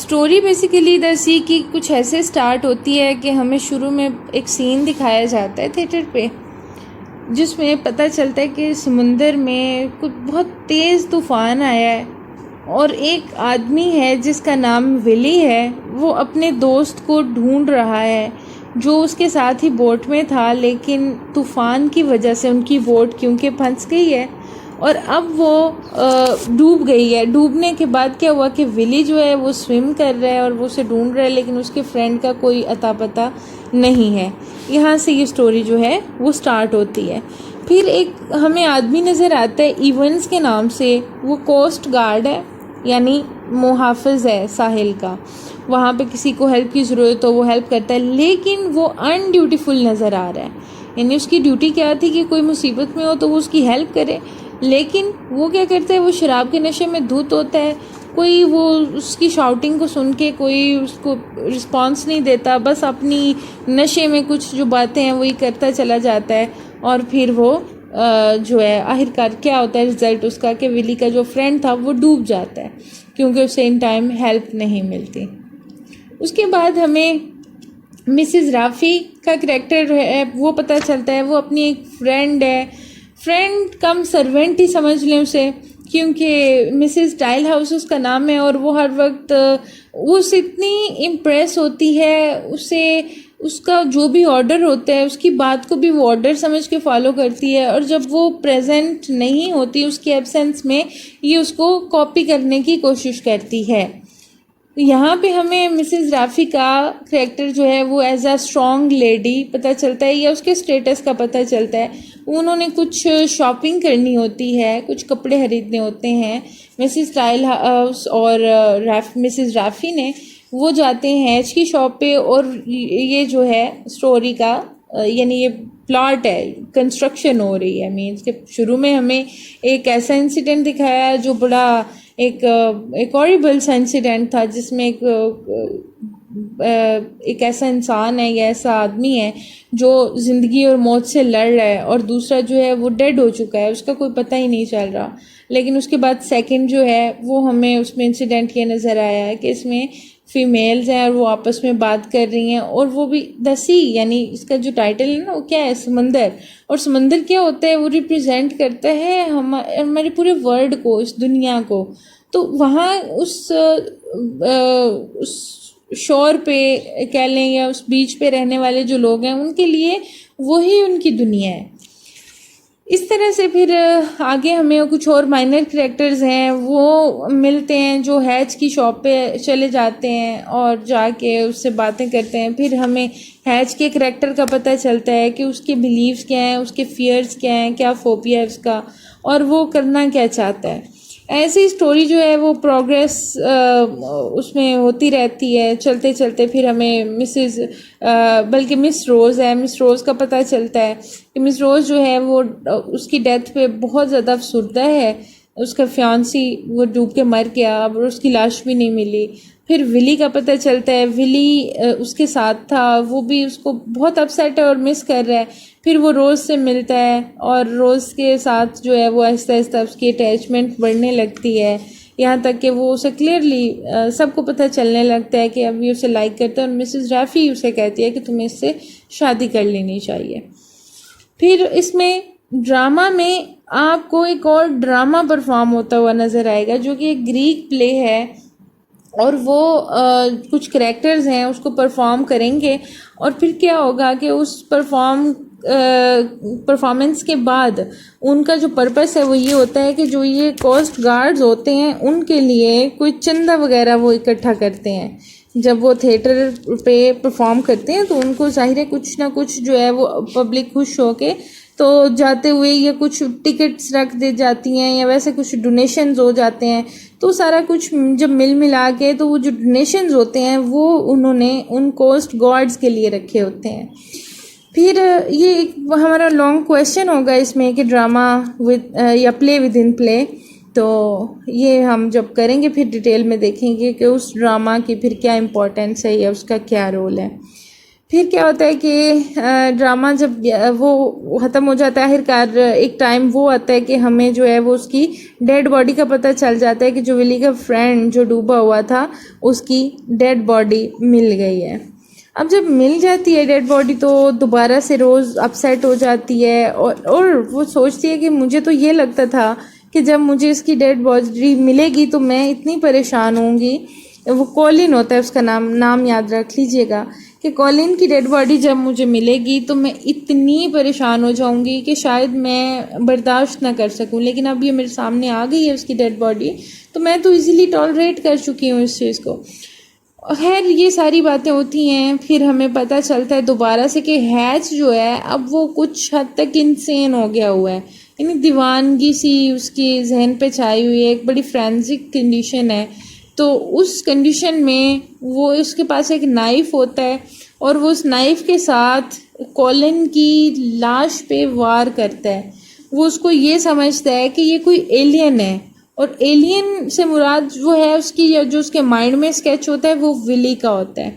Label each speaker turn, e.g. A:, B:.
A: Story basically the सी की कुछ ऐसे स्टार्ट होती है कि हमें शुरू में एक सीन दिखाया जाता है थिएटर पे, जिसमें पता चलता है कि समुंदर में कुछ बहुत तेज़ तूफ़ान आया है और एक आदमी है जिसका नाम विली है, वो अपने दोस्त को ढूंढ रहा है जो उसके साथ ही बोट में था, लेकिन तूफ़ान की वजह से उनकी बोट क्योंकि फंस गई है और अब वो डूब गई है। डूबने के बाद क्या हुआ कि विली जो है वो स्विम कर रहा है और वो उसे ढूंढ रहा है, लेकिन उसके फ्रेंड का कोई अता पता नहीं है। यहाँ से ये स्टोरी जो है वो स्टार्ट होती है। फिर एक हमें आदमी नज़र आता है इवेंट्स के नाम से, वो कोस्ट गार्ड है, यानी मुहाफ़िज़ है साहिल का। वहाँ पे किसी को हेल्प की ज़रूरत हो वो हेल्प करता है, लेकिन वो अनड्यूटीफुल नज़र आ रहा है। यानी उसकी ड्यूटी क्या थी कि कोई मुसीबत में हो तो वो उसकी हेल्प करे, लेकिन वो क्या करता है, वो शराब के नशे में धुत होता है। कोई वो उसकी शाउटिंग को सुन के कोई उसको रिस्पॉन्स नहीं देता, बस अपनी नशे में कुछ जो बातें हैं वही करता चला जाता है। और फिर वो जो है आखिरकार क्या होता है रिज़ल्ट उसका कि विली का जो फ्रेंड था वो डूब जाता है क्योंकि उसे इन टाइम हेल्प नहीं मिलती। उसके बाद हमें मिसेस राफ़ी का करैक्टर है वो पता चलता है। वो अपनी एक फ्रेंड है, फ्रेंड कम सर्वेंट ही समझ लें उसे, क्योंकि मिसेस टाइल हाउस उसका नाम है और वो हर वक्त उससे इतनी इम्प्रेस होती है, उसे उसका जो भी ऑर्डर होता है उसकी बात को भी वो ऑर्डर समझ के फॉलो करती है, और जब वो प्रेजेंट नहीं होती उसकी एब्सेंस में ये उसको कॉपी करने की कोशिश करती है। यहाँ पे हमें मिसेस राफ़ी का करैक्टर जो है वो एज अ स्ट्रॉन्ग लेडी पता चलता है, या उसके स्टेटस का पता चलता है। उन्होंने कुछ शॉपिंग करनी होती है, कुछ कपड़े खरीदने होते हैं। मिसेस टाइल हाउस और मिसेस राफ़ी ने वो जाते हैं हैच की शॉप पे, और ये जो है स्टोरी का यानी ये प्लॉट है, कंस्ट्रक्शन हो रही है। मीन्स के शुरू में हमें एक ऐसा इंसिडेंट दिखाया जो बड़ा एक हॉरिबल सा इंसिडेंट था, जिसमें एक ऐसा इंसान है या ऐसा आदमी है जो ज़िंदगी और मौत से लड़ रहा है, और दूसरा जो है वो डेड हो चुका है, उसका कोई पता ही नहीं चल रहा। लेकिन उसके बाद सेकंड जो है वो हमें उसमें इंसिडेंट ये नज़र आया है कि इसमें फीमेल्स हैं और वो आपस में बात कर रही हैं, और वो भी द सी, यानी इसका जो टाइटल है ना वो क्या है, समंदर। और समंदर क्या होता है, वो रिप्रेजेंट करता है हमारे पूरे वर्ल्ड को, इस दुनिया को। तो वहाँ उस शोर पे कह लें या उस बीच पे रहने वाले जो लोग हैं उनके लिए वही उनकी दुनिया है। इस तरह से फिर आगे हमें कुछ और माइनर करैक्टर्स हैं वो मिलते हैं जो हैच की शॉप पे चले जाते हैं और जाके उससे बातें करते हैं। फिर हमें हैच के करैक्टर का पता चलता है कि उसके बिलीव्स क्या हैं, उसके फियर्स क्या हैं, क्या फोबिया है उसका, और वो करना क्या चाहता है। ऐसी स्टोरी जो है वो प्रोग्रेस उसमें होती रहती है चलते चलते। फिर हमें बल्कि मिस रोज़ का पता चलता है कि मिस रोज़ जो है वो उसकी डेथ पे बहुत ज़्यादा अफसुर्दा है। उसका फियांसी वो डूब के मर गया, अब उसकी लाश भी नहीं मिली। फिर विली का पता चलता है, विली उसके साथ था, वो भी उसको बहुत अपसेट है और मिस कर रहा है। फिर वो रोज़ से मिलता है और रोज़ के साथ जो है वो आहिस्ता आहिस्ता उसकी अटैचमेंट बढ़ने लगती है, यहाँ तक कि वो उसे क्लियरली सबको पता चलने लगता है कि अभी उसे लाइक करता है। और मिसेस राफ़ी उसे कहती है कि तुम्हें इससे शादी कर लेनी चाहिए। फिर इसमें ड्रामा में आपको एक और ड्रामा परफॉर्म होता हुआ नज़र आएगा जो कि एक ग्रीक प्ले है, और वो कुछ करैक्टर्स हैं उसको परफॉर्म करेंगे। और फिर क्या होगा कि उस परफॉर्मेंस के बाद उनका जो पर्पस है वो ये होता है कि जो ये कोस्ट गार्ड्स होते हैं उनके लिए कोई चंदा वगैरह वो इकट्ठा करते हैं। जब वो थिएटर पे परफॉर्म करते हैं तो उनको ज़ाहिर है कुछ ना कुछ जो है वो पब्लिक खुश होके तो जाते हुए या कुछ टिकट्स रख दे जाती हैं या वैसे कुछ डोनेशंस हो जाते हैं। तो सारा कुछ जब मिल मिला के तो वो जो डोनेशंस होते हैं वो उन्होंने उन कोस्ट गॉड्स के लिए रखे होते हैं। फिर ये एक हमारा लॉन्ग क्वेश्चन होगा इसमें कि ड्रामा विद या प्ले विद इन प्ले, तो ये हम जब करेंगे फिर डिटेल में देखेंगे कि उस ड्रामा की फिर क्या इम्पोर्टेंस है या उसका क्या रोल है। फिर क्या होता है कि ड्रामा जब वो ख़त्म हो जाता है, आखिरकार एक टाइम वो आता है कि हमें जो है वो उसकी डेड बॉडी का पता चल जाता है कि जो विली का फ्रेंड जो डूबा हुआ था उसकी डेड बॉडी मिल गई है। अब जब मिल जाती है डेड बॉडी तो दोबारा से रोज़ अपसेट हो जाती है और वो सोचती है कि मुझे तो ये लगता था कि जब मुझे इसकी डेड बॉडी मिलेगी तो मैं इतनी परेशान होंगी। वो कॉलिन होता है उसका नाम याद रख लीजिएगा कि कॉलिन की डेड बॉडी जब मुझे मिलेगी तो मैं इतनी परेशान हो जाऊंगी कि शायद मैं बर्दाश्त ना कर सकूं। लेकिन अब ये मेरे सामने आ गई है उसकी डेड बॉडी, तो मैं तो इजीली टॉलरेट कर चुकी हूँ इस चीज़ को। खैर ये सारी बातें होती हैं, फिर हमें पता चलता है दोबारा से कि हैच जो है अब वो कुछ हद तक इंसेन हो गया हुआ है, यानी दीवानगी सी उसकी जहन पे छाई हुई है, एक बड़ी फ्रेंजिक कंडीशन है। तो उस कंडीशन में वो उसके पास एक नाइफ़ होता है और वो उस नाइफ़ के साथ कॉलिन की लाश पे वार करता है। वो उसको ये समझता है कि ये कोई एलियन है, और एलियन से मुराद वो है उसकी जो उसके माइंड में स्केच होता है वो विली का होता है।